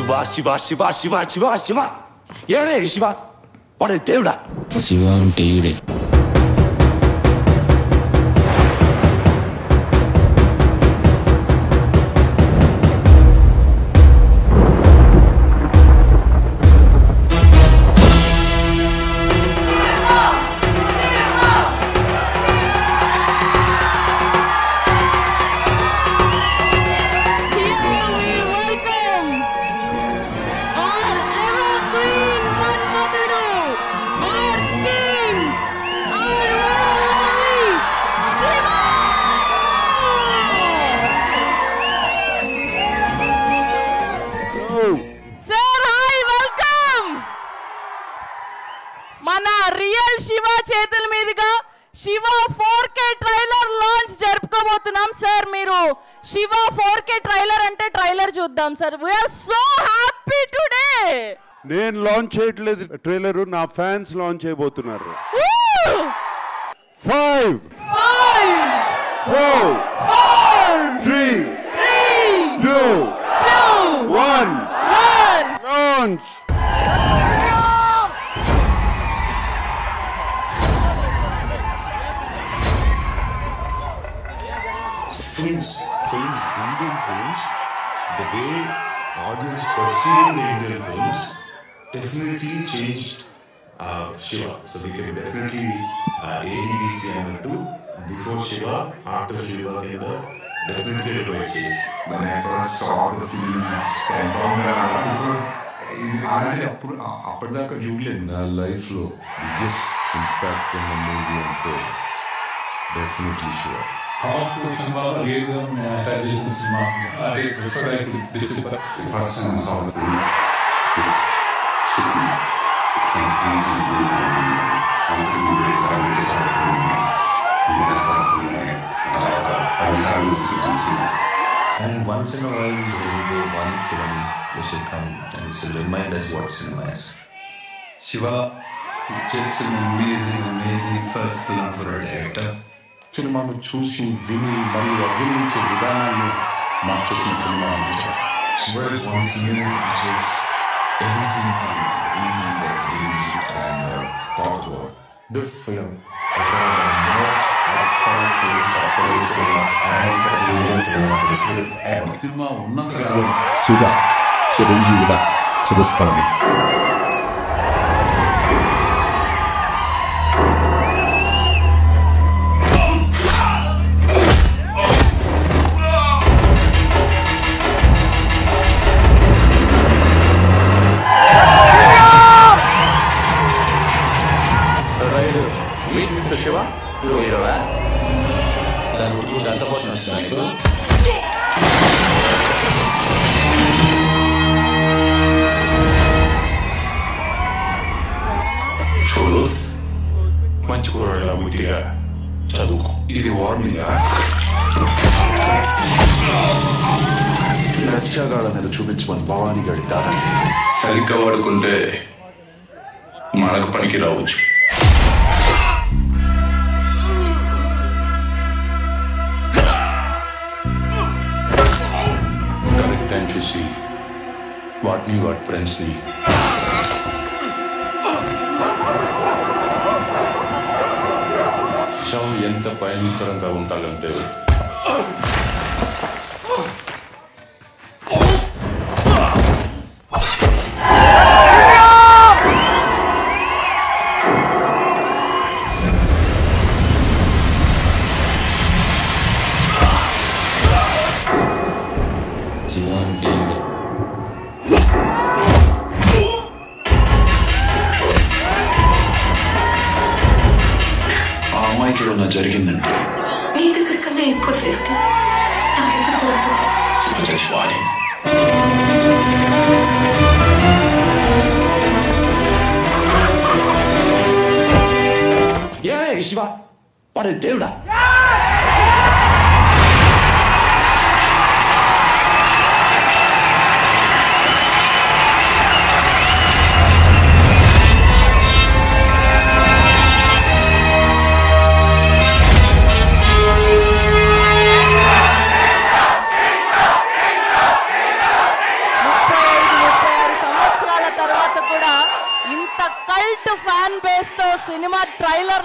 శివ ఏడే శివ వాడే దేవుడా శివ అంటే ఈడే మన రియల్ శివ చేతుల మీదుగా శివ 4K ట్రైలర్ లాంచ్ జరుపుకోబోతున్నాం సార్. మీరు శివ 4K ట్రైలర్ అంటే ట్రైలర్ చూద్దాం sir. We are so happy today. నేను లాంచ్ చేయట్లేదు ట్రైలర్, నా ఫ్యాన్స్ లాంచ్ చేయబోతున్నారు. 5 4 3 2 1 launch. Films, Indian films, the way audience perceive the Indian films definitely changed Shiva. So we can definitely ADDC and do before Shiva, after Shiva, definitely a great change. When I first saw the film, అప్పటిదాకా చూడలేదు. నా లైఫ్లో biggest impact ఉన్న movie అంటే definitely Shiva. Powerful cinema, really, traditional cinema. I prefer like this. The first time I saw the film, it shook me. It completely blew my mind. I couldn't really start the film. And then I saw the film again. I decided to see the cinema. And once in a while, there will be one film which will come and it will remind us what cinema is. Shiva is just an amazing first film for a director. సినిమాను చూసి విని మరియు అభినందించే విధానాన్ని మార్చేసిన cinema Shiva is one film which is everything to reading the music and popular. This film is one of the most powerful popular cinema and Indian cinema history ever. Cinema ఉన్నంత శివ చిరంజీవిగా చిరస్మరణి. శివ నువ్వు దంతపోతున్నా వచ్చినా ఇప్పుడు చూడు మంచి కూరలా బుద్ధిగా చదువుకో. ఇది వార్నింగా లక్ష్యాగాళ్ళ మీద చూపించమని భవానీ గడి దారండి. సరిగ్గా వాడుకుంటే మనకు పనికి రావచ్చు. కరెక్ట్ టైం చూసి వాటిని వాటి ఫ్రెండ్స్ని చావు ఎంత భయంకరంగా ఉండాలంటే ఏమన్నా జరిగిందంటే శివ వాడే దేవుడా.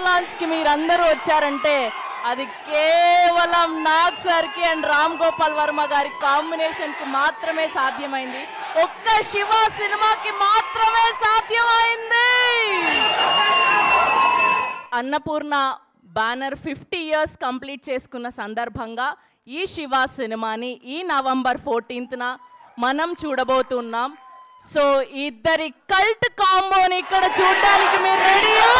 లాంచ్కి మీరందరూ వచ్చారంటే అది కేవలం నాగ్ సార్కి అండ్ రామ్ గోపాల్ వర్మ గారి కాంబినేషన్కి మాత్రమే సాధ్యమైంది. ఒక్క శివ సినిమాకి మాత్రమే సాధ్యమైంది. అన్నపూర్ణ బ్యానర్ 50 years కంప్లీట్ చేసుకున్న సందర్భంగా ఈ శివ సినిమాని ఈ November 14th మనం చూడబోతున్నాం. సో ఇద్దరి కల్ట్ కాంబోని ఇక్కడ చూడడానికి మీరు రెడీయా?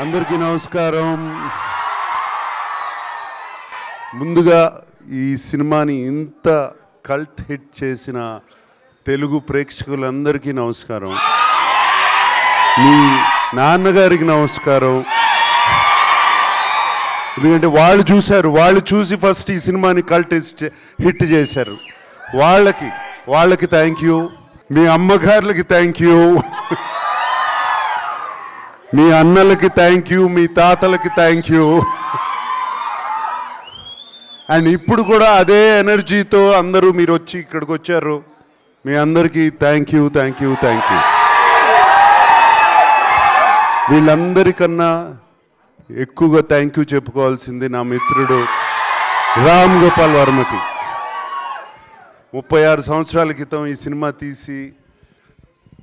అందరికీ నమస్కారం. ముందుగా ఈ సినిమాని ఇంత కల్ట్ హిట్ చేసిన తెలుగు ప్రేక్షకులందరికీ నమస్కారం. మీ నాన్నగారికి నమస్కారం. ఎందుకంటే వాళ్ళు చూసి ఫస్ట్ ఈ సినిమాని కల్ట్ హిట్ చేశారు. వాళ్ళకి థ్యాంక్ యూ. మీ అమ్మగారులకి థ్యాంక్ యూ. మీ అన్నలకి థ్యాంక్ యూ. మీ తాతలకి థ్యాంక్ యూ. అండ్ ఇప్పుడు కూడా అదే ఎనర్జీతో అందరూ మీరు వచ్చి ఇక్కడికి వచ్చారు. మీ అందరికీ థ్యాంక్ యూ. వీళ్ళందరికన్నా ఎక్కువగా థ్యాంక్ యూ చెప్పుకోవాల్సింది నా మిత్రుడు రామ్ గోపాల్ వర్మకి. 36 సంవత్సరాల క్రితం ఈ సినిమా తీసి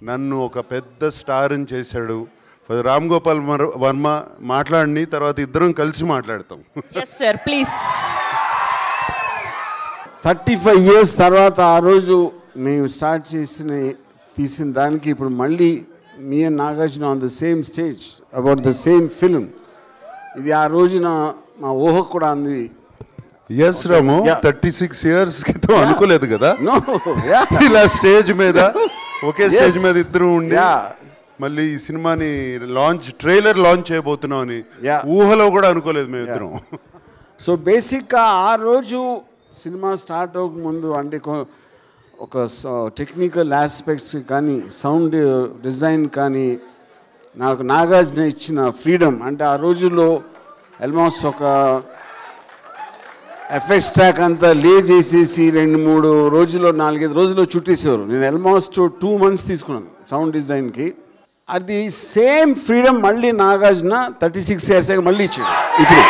నన్ను ఒక పెద్ద స్టార్ని చేశాడు. రామ్ గోపాల్ వర్మ మాట్లాడిని తర్వాత ఇద్దరం కలిసి మాట్లాడతాం. yes sir please. 35 years తర్వాత ఆ రోజు మేము స్టార్ట్ తీసిన దానికి ఇప్పుడు మళ్ళీ me and Nagarjuna on the same stage about the same film. ఇది ఆ రోజున మా ఊహ కూడా అంది. ఎస్ రాము, 36 years క్రితం అనుకోలేదు కదా ఇలా స్టేజ్ మీద ఒకే స్టేజ్ మీద ఇద్దరు ఉండి మళ్ళీ ఈ సినిమాని ట్రైలర్ లాంచ్ చేయబోతున్నాం అని ఊహలో కూడా అనుకోలేదు మేము ఇద్దరం. సో బేసిక్గా ఆ రోజు సినిమా స్టార్ట్ అవ్వకముందు అంటే ఒక టెక్నికల్ ఆస్పెక్ట్స్ కానీ సౌండ్ డిజైన్ కానీ నాకు నాగార్జున ఇచ్చిన ఫ్రీడమ్. అంటే ఆ రోజుల్లో ఆల్మోస్ట్ ఒక ఎఫెక్ట్స్ ట్రాక్ అంతా లే చేసేసి 2-3 రోజుల్లో 4-5 రోజుల్లో చుట్టేసేవారు. నేను ఆల్మోస్ట్ 2 months తీసుకున్నాను సౌండ్ డిజైన్కి. అది సేమ్ ఫ్రీడమ్ మళ్ళీ నాగార్జున 36 years మళ్ళీ ఇచ్చాడు. ఇప్పుడు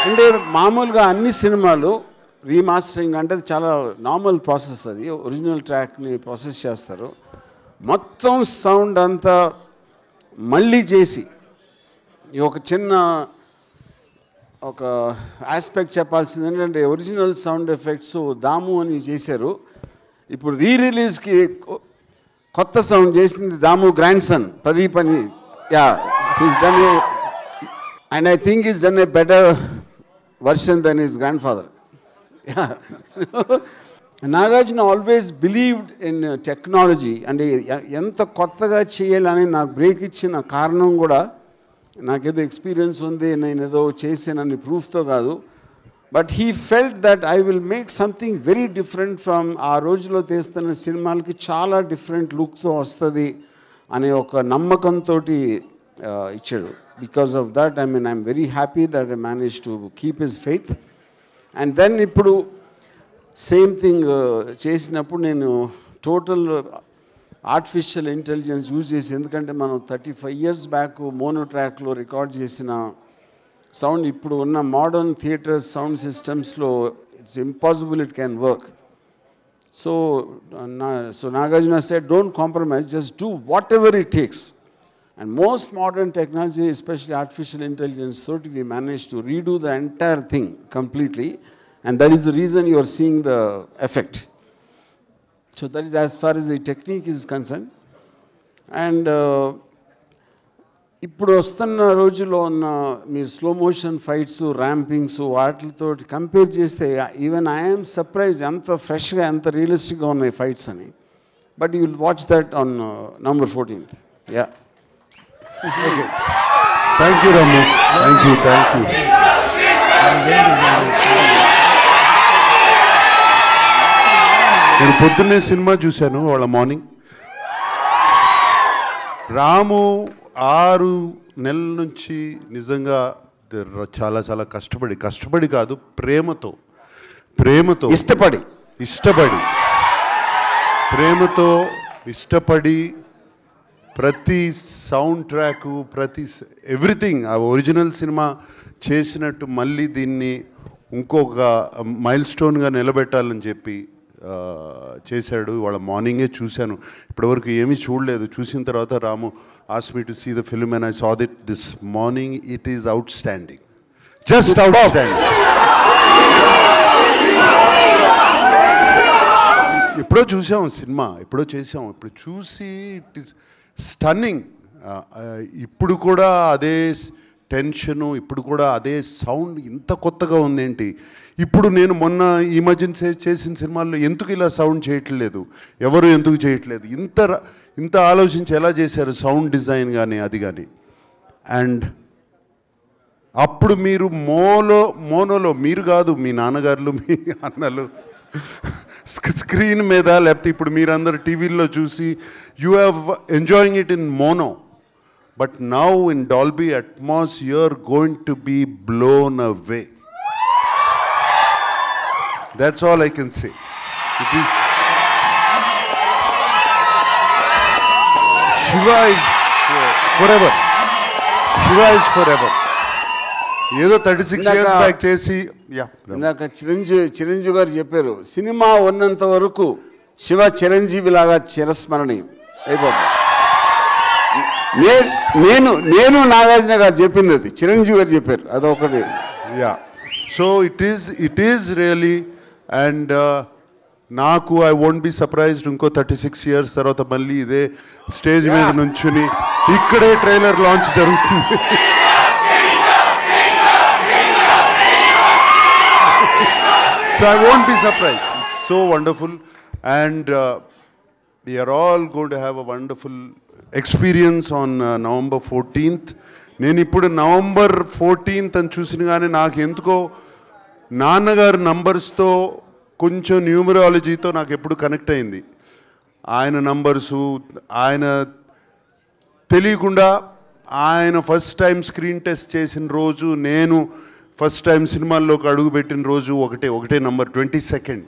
అంటే మామూలుగా అన్ని సినిమాలు రీమాస్టరింగ్ అంటే చాలా నార్మల్ ప్రాసెస్. అది ఒరిజినల్ ట్రాక్ని ప్రాసెస్ చేస్తారు. మొత్తం సౌండ్ అంతా మళ్ళీ చేసి ఒక చిన్న ఒక ఆస్పెక్ట్ చెప్పాల్సింది ఏంటంటే ఒరిజినల్ సౌండ్ ఎఫెక్ట్స్ దాము అని చేశారు. ఇప్పుడు రిలీజ్కి కొత్త సౌండ్ చేసింది దాము గ్రాండ్ సన్ ప్రదీప్ అని. Done and I think is done a better version than his grandfather. Nagarjuna always believed in technology. అంటే ఎంత కొత్తగా చేయాలని నాకు బ్రేక్ ఇచ్చిన కారణం కూడా నాకేదో ఎక్స్పీరియన్స్ ఉంది, నేను ఏదో చేసానని ప్రూఫ్తో కాదు. But he felt that I will make something very different from ఆ రోజులో తీస్తున్న సినిమాలకి చాలా డిఫరెంట్ లుక్తో వస్తుంది అనే ఒక నమ్మకంతో ఇచ్చాడు. Because of that I'm very happy that I manage to keep his faith. And then ఇప్పుడు సేమ్ థింగ్ చేసినప్పుడు నేను టోటల్ ఆర్టిఫిషియల్ ఇంటెలిజెన్స్ యూజ్ చేసి, ఎందుకంటే మనం 35 years బ్యాక్ మోనో ట్రాక్లో రికార్డ్ చేసిన సౌండ్ ఇప్పుడు ఉన్న మోడర్న్ థియేటర్ సౌండ్ సిస్టమ్స్లో it's impossible it can work. So Nagarjuna said, don't compromise, just do whatever it takes. And most modern technology, especially artificial intelligence, we managed to redo the entire thing completely. And that is the reason you are seeing the effect. So that is as far as the technique is concerned. And ఇప్పుడు వస్తున్న రోజుల్లో ఉన్న మీరు slow motion fights ర్యాంపింగ్స్ వాటితో compare చేస్తే even I'm surprise ఎంత ఫ్రెష్గా ఎంత రియలిస్టిక్గా ఉన్నాయి ఫైట్స్ అని. But you will watch that on November 14th. Thank you Ramu, thank you. నేను పొద్దున్నే సినిమా చూశాను వాళ్ళ మార్నింగ్. రాము 6 నెలల నుంచి నిజంగా చాలా చాలా కష్టపడి కాదు, ప్రేమతో ఇష్టపడి ప్రతి సౌండ్ ట్రాకు, ప్రతి ఎవ్రీథింగ్ ఆ ఒరిజినల్ సినిమా చేసినట్టు మళ్ళీ దీన్ని ఇంకొక మైల్ స్టోన్గా నిలబెట్టాలని చెప్పి చేశాడు. వాళ్ళ మార్నింగే చూశాను, ఇప్పటివరకు ఏమీ చూడలేదు. చూసిన తర్వాత రాము asked me to see the film and I saw it this morning. It is outstanding, just outstanding. ఎప్పుడో చూసాం సినిమా, ఎప్పుడో చేసాం, ఇప్పుడు చూసి ఇట్ ఈస్ స్టన్నింగ్. ఇప్పుడు కూడా అదే టెన్షను, ఇప్పుడు కూడా అదే సౌండ్, ఇంత కొత్తగా ఉందేంటి. ఇప్పుడు నేను మొన్న ఈ మధ్యన చేసిన సినిమాల్లో ఎందుకు ఇలా సౌండ్ చేయట్లేదు, ఎవరు ఎందుకు చేయట్లేదు, ఇంత ఆలోచించి ఎలా చేశారు సౌండ్ డిజైన్ కానీ అది కానీ. అండ్ అప్పుడు మీరు మోనోలో మీరు కాదు, మీ నాన్నగారులు, మీ అన్నలు స్క్రీన్ మీద, లేకపోతే ఇప్పుడు మీరందరూ టీవీల్లో చూసి you have enjoying it in mono. But now in Dolby Atmos, you're going to be blown away. That's all I can say. It is. Shiva is forever. Shiva is forever. ఏదో 36 years back చేసి ఇందాక చిరంజీవి గారు చెప్పారు, cinema ఉన్నంత వరకు శివ చిరంజీవి లాగా చిరస్మరణీయం అయిపోతుంది. నేను నాగార్జున గారు చెప్పింది అది, చిరంజీవి గారు చెప్పారు అదొకటి. So it is really. And నాకు ఐ వోంట్ బి సర్ప్రైజ్డ్ ఇంకో 36 years తర్వాత మళ్ళీ ఇదే స్టేజ్ మీద నుంచుని ఇక్కడే ట్రైలర్ లాంచ్ జరుగుతుంది. So I won't be surprised. It's so wonderful and we are all going to have a wonderful experience on November 14th. నేను ఇప్పుడు November 14th అని చూసిన కానీ నాకు ఎందుకో నాన్నగారు నంబర్స్తో కొంచెం న్యూమరాలజీతో నాకు ఎప్పుడు కనెక్ట్ అయింది. ఆయన నంబర్సు, ఆయన తెలియకుండా ఆయన ఫస్ట్ టైం స్క్రీన్ టెస్ట్ చేసిన రోజు, నేను ఫస్ట్ టైం సినిమాల్లోకి అడుగుపెట్టిన రోజు ఒకటే నంబర్ 22nd.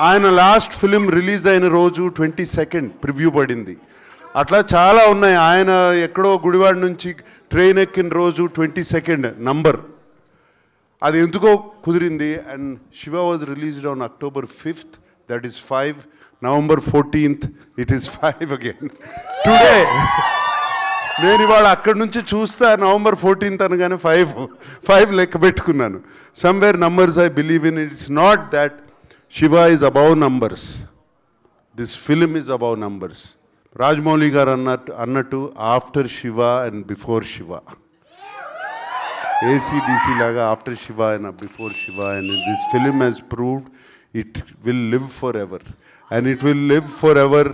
ఆయన లాస్ట్ ఫిలిం రిలీజ్ అయిన రోజు 22nd ప్రివ్యూ పడింది. అట్లా చాలా ఉన్నాయి. ఆయన ఎక్కడో గుడివాడ నుంచి ట్రైన్ ఎక్కిన రోజు 22nd నంబర్, అది ఎందుకో కుదిరింది. And Shiva was released on October 5th, that is 5. November 14th it is 5 again. Today నేను ఇవాళ అక్కడి నుంచి చూస్తా November 14th అనగానే 5 లెక్క పెట్టుకున్నాను. Somewhere numbers I believe in. It's not that Shiva is above numbers. This film is above numbers. Rajmouli garu annattu after Shiva and before Shiva. ACDC laga after Shiva and before Shiva, and this film has proved it will live forever. And it will live forever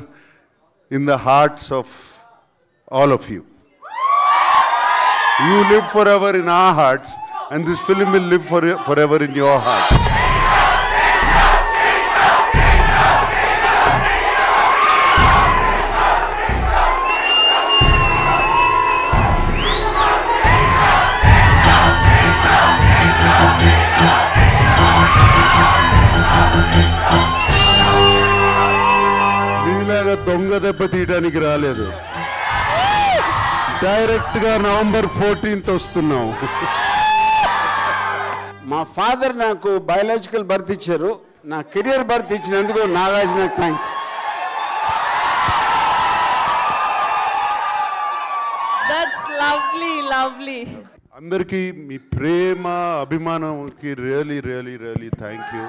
in the hearts of all of you. You live forever in our hearts, and this film will live forever in your heart. నీలాగా దొంగ దెబ్బ తీయడానికి రాలేదు, డైరెక్ట్గా November 14th వస్తున్నాం. మా father నాకు biological birth ఇచ్చారు, నా కెరియర్ బర్త్ ఇచ్చినందుకు Nagarjuna thanks. That's lovely lovely. అందరికీ మీ ప్రేమ అభిమానంకి really really really thank you.